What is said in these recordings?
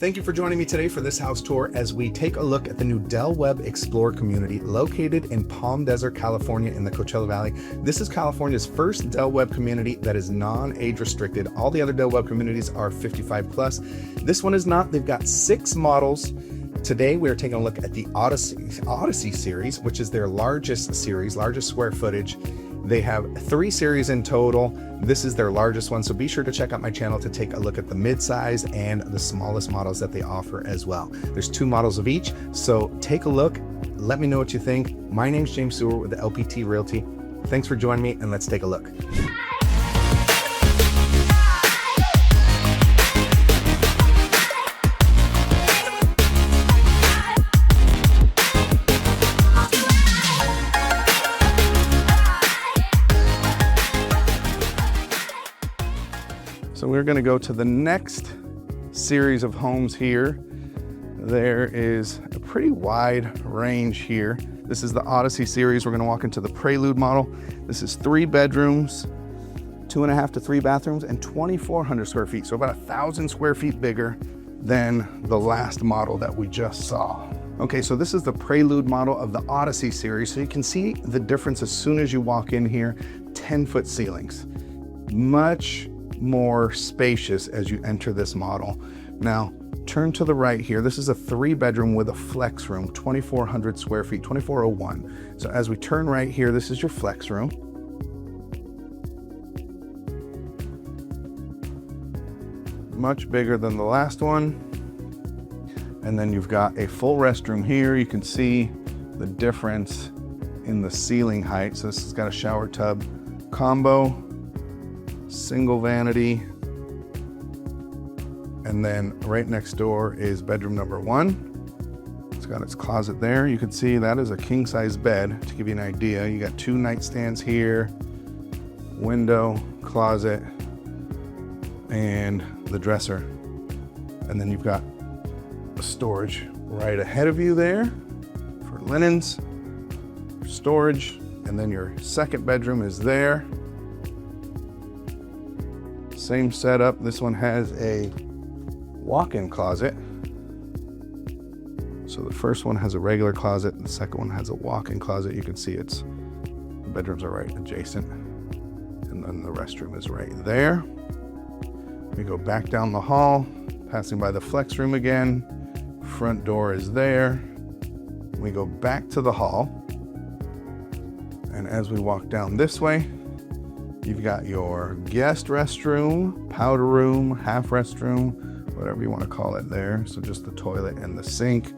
Thank you for joining me today for this house tour as we take a look at the new Webb Explore community located in Palm Desert, California in the Coachella Valley. This is California's first Webb community that is non-age restricted. All the other Webb communities are 55 plus. This one is not. They've got 6 models. Today we are taking a look at the Odyssey series, which is their largest series, largest square footage. They have 3 series in total. This is their largest one, so be sure to check out my channel to take a look at the mid-size and the smallest models that they offer as well. There's 2 models of each, so take a look. Let me know what you think. My name's James Seward with the LPT Realty. Thanks for joining me, and let's take a look. So we're going to go to the next series of homes here. There is a pretty wide range here. This is the Odyssey series. We're going to walk into the Prelude model. This is 3 bedrooms, 2.5 to 3 bathrooms, and 2,400 square feet. So about 1,000 square feet bigger than the last model that we just saw. Okay, so this is the Prelude model of the Odyssey series. So you can see the difference as soon as you walk in here. 10-foot ceilings. Much more spacious as you enter this model. Now, turn to the right here. This is a 3-bedroom with a flex room, 2,400 square feet, 2,401. So as we turn right here, this is your flex room. Much bigger than the last one. And then you've got a full restroom here. You can see the difference in the ceiling height. So this has got a shower tub combo, single vanity, and then right next door is bedroom number 1. It's got its closet there. You can see that is a king-size bed. To give you an idea, you got 2 nightstands here, window, closet, and the dresser. And then you've got a storage right ahead of you there for linens, storage, and then your second bedroom is there. Same setup. This one has a walk-in closet. So the first one has a regular closet, and the second one has a walk-in closet. You can see the bedrooms are right adjacent, and then the restroom is right there. We go back down the hall, passing by the flex room again. Front door is there. We go back to the hall, and as we walk down this way, you've got your guest restroom, powder room, half restroom, whatever you want to call it there. So just the toilet and the sink.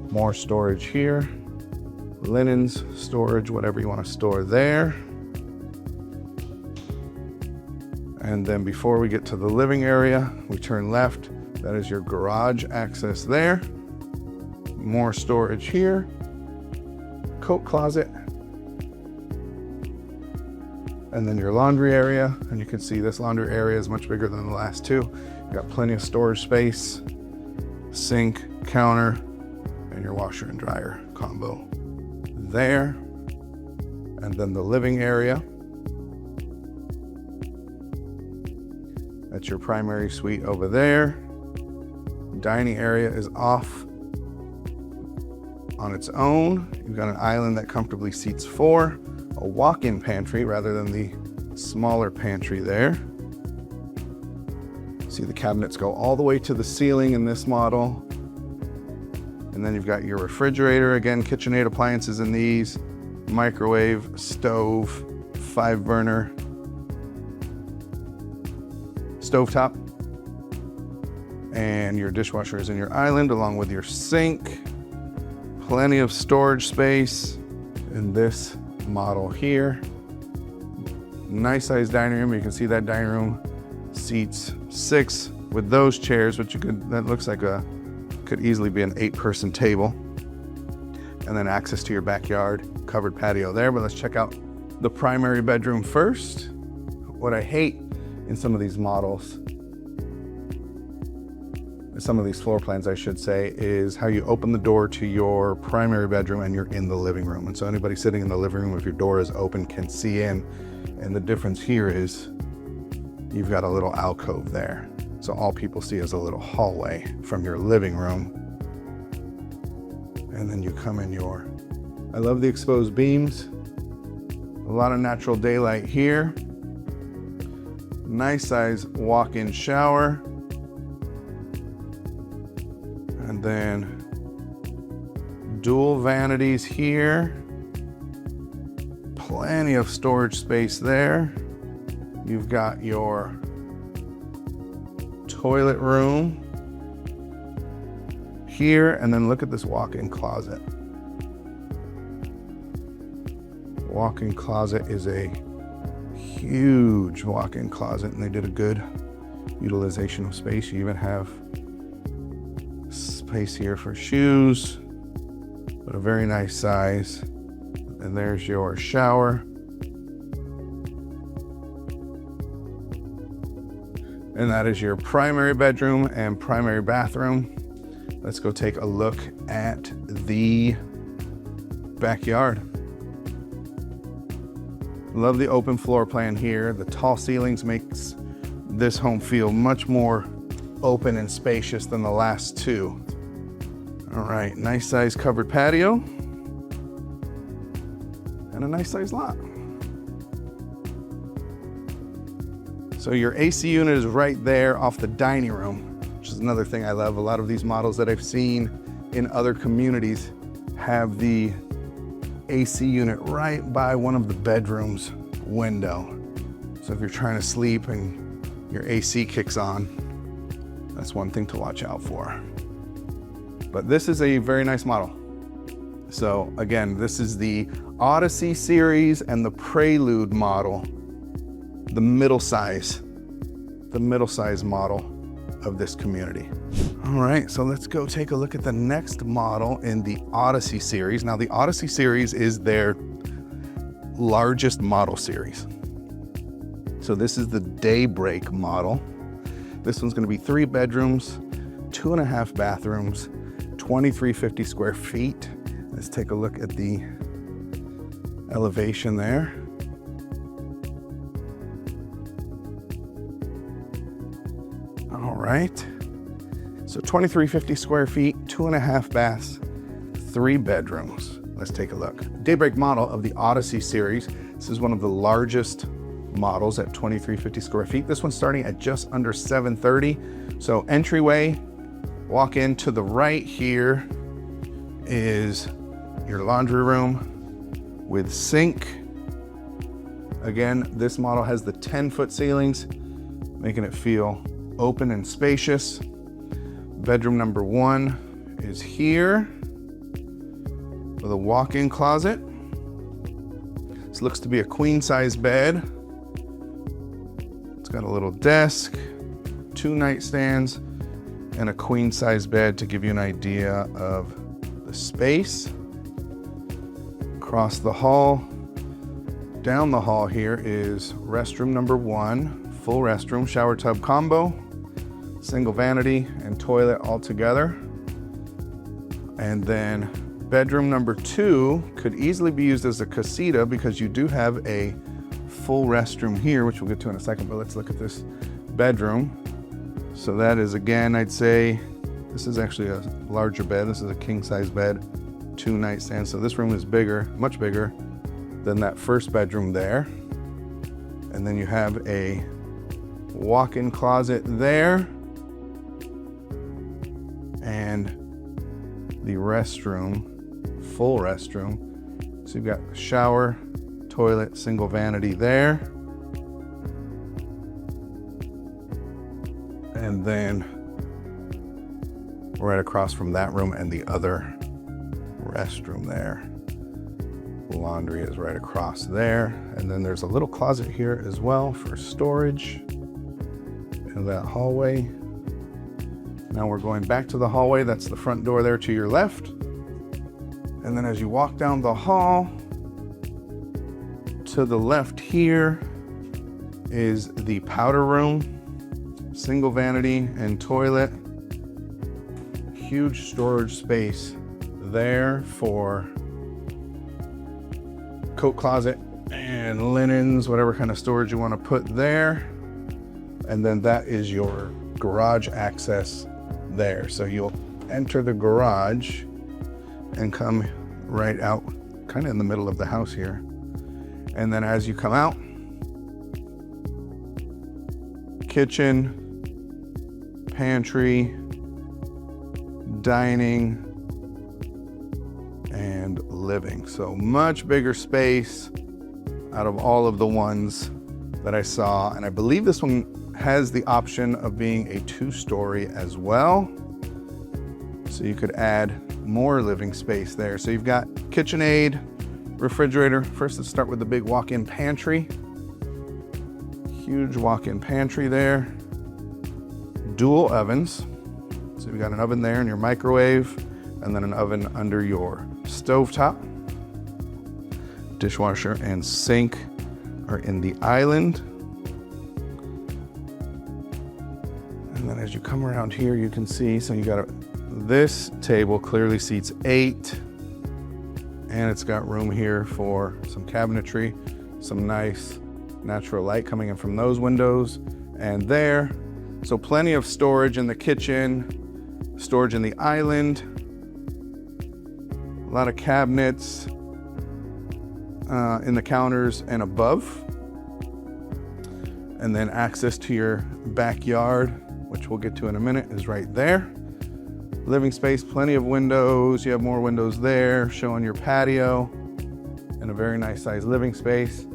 More storage here. Linens, storage, whatever you want to store there. And then before we get to the living area, we turn left. That is your garage access there. More storage here. Coat closet. And then your laundry area, and you can see this laundry area is much bigger than the last 2. You've got plenty of storage space, sink, counter, and your washer and dryer combo there. And then the living area. That's your primary suite over there. Dining area is off on its own. You've got an island that comfortably seats 4. A walk-in pantry rather than the smaller pantry there. See the cabinets go all the way to the ceiling in this model. And then you've got your refrigerator, again, KitchenAid appliances in these, microwave, stove, 5-burner, stovetop, and your dishwasher is in your island along with your sink. Plenty of storage space in this model here. Nice sized dining room. You can see that dining room seats 6 with those chairs, which that looks like could easily be an 8-person table. And then access to your backyard, covered patio there. But let's check out the primary bedroom first. What I hate in some of these models, some of these floor plans, I should say, is how you open the door to your primary bedroom and you're in the living room. And so anybody sitting in the living room, if your door is open, can see in. And the difference here is you've got a little alcove there. So all people see is a little hallway from your living room. And then you come in your, I love the exposed beams. A lot of natural daylight here. Nice size walk-in shower. And then dual vanities here. Plenty of storage space there. You've got your toilet room here, and then look at this walk-in closet. Walk-in closet is a huge walk-in closet, and they did a good utilization of space. You even have space here for shoes, but a very nice size. And there's your shower. And that is your primary bedroom and primary bathroom. Let's go take a look at the backyard. Love the open floor plan here. The tall ceilings makes this home feel much more open and spacious than the last two. All right, nice size covered patio and a nice size lot. So your AC unit is right there off the dining room, which is another thing I love. A lot of these models that I've seen in other communities have the AC unit right by one of the bedrooms window. So if you're trying to sleep and your AC kicks on, that's one thing to watch out for. But this is a very nice model. So again, this is the Odyssey series and the Prelude model, the middle size model of this community. All right, so let's go take a look at the next model in the Odyssey series. Now the Odyssey series is their largest model series. So this is the Daybreak model. This one's gonna be 3 bedrooms, 2.5 bathrooms, 2,350 square feet. Let's take a look at the elevation there. All right, so 2,350 square feet, 2.5 baths, 3 bedrooms. Let's take a look. Daybreak model of the Odyssey series. This is one of the largest models at 2,350 square feet. This one's starting at just under 730. So entryway, walk in to the right here is your laundry room with sink. Again, this model has the 10-foot ceilings, making it feel open and spacious. Bedroom number 1 is here with a walk-in closet. This looks to be a queen-size bed. It's got a little desk, 2 nightstands, and a queen-size bed to give you an idea of the space. Across the hall, down the hall here is restroom number 1, full restroom, shower tub combo, single vanity and toilet all together. And then bedroom number 2 could easily be used as a casita because you do have a full restroom here, which we'll get to in a second, but let's look at this bedroom. So that is, again, I'd say this is actually a larger bed. This is a king size bed, 2 nightstands. So this room is bigger, much bigger than that first bedroom there. And then you have a walk-in closet there. And the restroom, full restroom. So you've got a shower, toilet, single vanity there. And then right across from that room and the other restroom there. Laundry is right across there. And then there's a little closet here as well for storage in that hallway. Now we're going back to the hallway. That's the front door there to your left. And then as you walk down the hall, to the left here is the powder room, single vanity and toilet. Huge storage space there for coat closet and linens, whatever kind of storage you want to put there. And then that is your garage access there. So you'll enter the garage and come right out, kind of in the middle of the house here. And then as you come out, kitchen, pantry, dining, and living. So much bigger space out of all of the ones that I saw. And I believe this one has the option of being a 2-story as well. So you could add more living space there. So you've got KitchenAid, refrigerator. First, let's start with the big walk-in pantry. Huge walk-in pantry there. Dual ovens. So you've got an oven there in your microwave, and then an oven under your stovetop. Dishwasher and sink are in the island. And then as you come around here, you can see, so you got this table clearly seats 8, and it's got room here for some cabinetry, some nice natural light coming in from those windows and there. So plenty of storage in the kitchen, storage in the island, a lot of cabinets in the counters and above. And then access to your backyard, which we'll get to in a minute, is right there. Living space, plenty of windows. You have more windows there showing your patio and a very nice sized living space.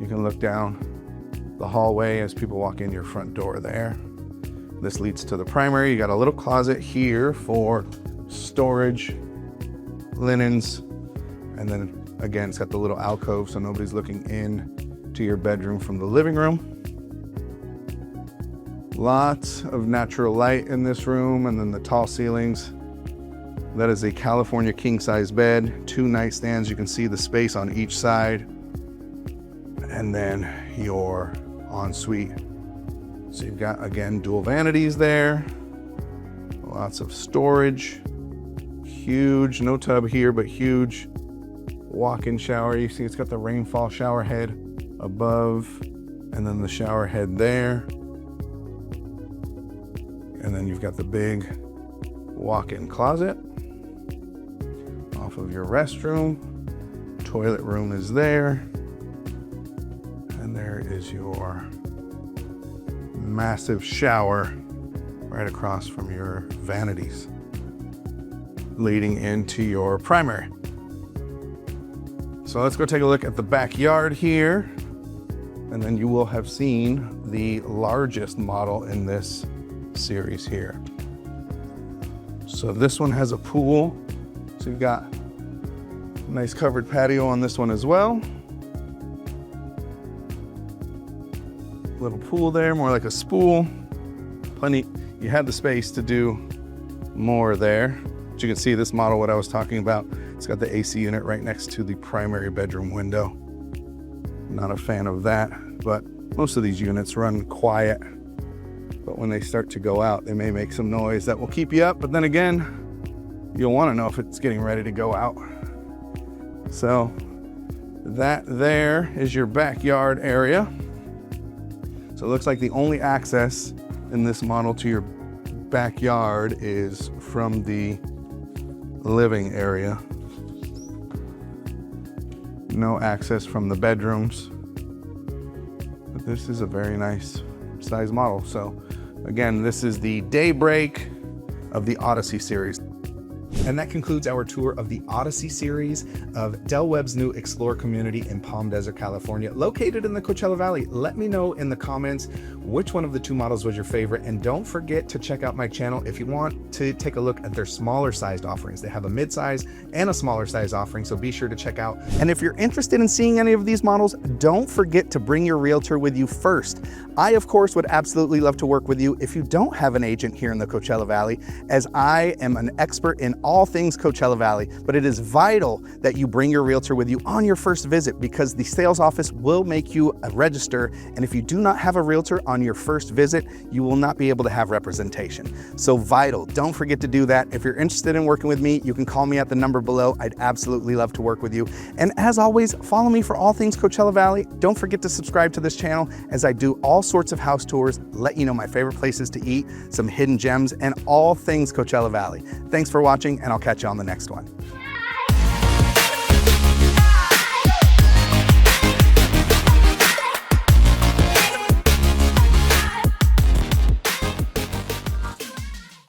You can look down the hallway as people walk in your front door there. This leads to the primary. You got a little closet here for storage, linens, and then again, it's got the little alcove so nobody's looking in to your bedroom from the living room. Lots of natural light in this room, and then the tall ceilings. That is a California king-size bed, 2 nightstands. You can see the space on each side. And then your ensuite. So you've got, again, dual vanities there. Lots of storage. Huge, no tub here, but huge walk-in shower. You see it's got the rainfall shower head above, and then the shower head there. And then you've got the big walk-in closet off of your restroom. Toilet room is there. And there is your massive shower right across from your vanities, leading into your primary. So let's go take a look at the backyard here. And then you will have seen the largest model in this series here. So this one has a pool. So you've got a nice covered patio on this one as well. Little pool there, more like a spool. Plenty, you had the space to do more there. But you can see this model, what I was talking about, it's got the AC unit right next to the primary bedroom window. Not a fan of that, but most of these units run quiet. But when they start to go out, they may make some noise that will keep you up. But then again, you'll want to know if it's getting ready to go out. So that there is your backyard area. So it looks like the only access in this model to your backyard is from the living area. No access from the bedrooms. But this is a very nice size model. So again, this is the Daybreak of the Odyssey series. And that concludes our tour of the Odyssey series of Del Webb's new Explore community in Palm Desert, California, located in the Coachella Valley. Let me know in the comments which one of the 2 models was your favorite. And don't forget to check out my channel if you want to take a look at their smaller sized offerings. They have a mid-size and a smaller size offering, so be sure to check out. And if you're interested in seeing any of these models, don't forget to bring your realtor with you first. I, of course, would absolutely love to work with you if you don't have an agent here in the Coachella Valley, as I am an expert in all things Coachella Valley, but it is vital that you bring your realtor with you on your first visit, because the sales office will make you register. And if you do not have a realtor on your first visit, you will not be able to have representation. So vital, don't forget to do that. If you're interested in working with me, you can call me at the number below. I'd absolutely love to work with you. And as always, follow me for all things Coachella Valley. Don't forget to subscribe to this channel as I do all sorts of house tours, let you know my favorite places to eat, some hidden gems, and all things Coachella Valley. Thanks for watching, and I'll catch you on the next one.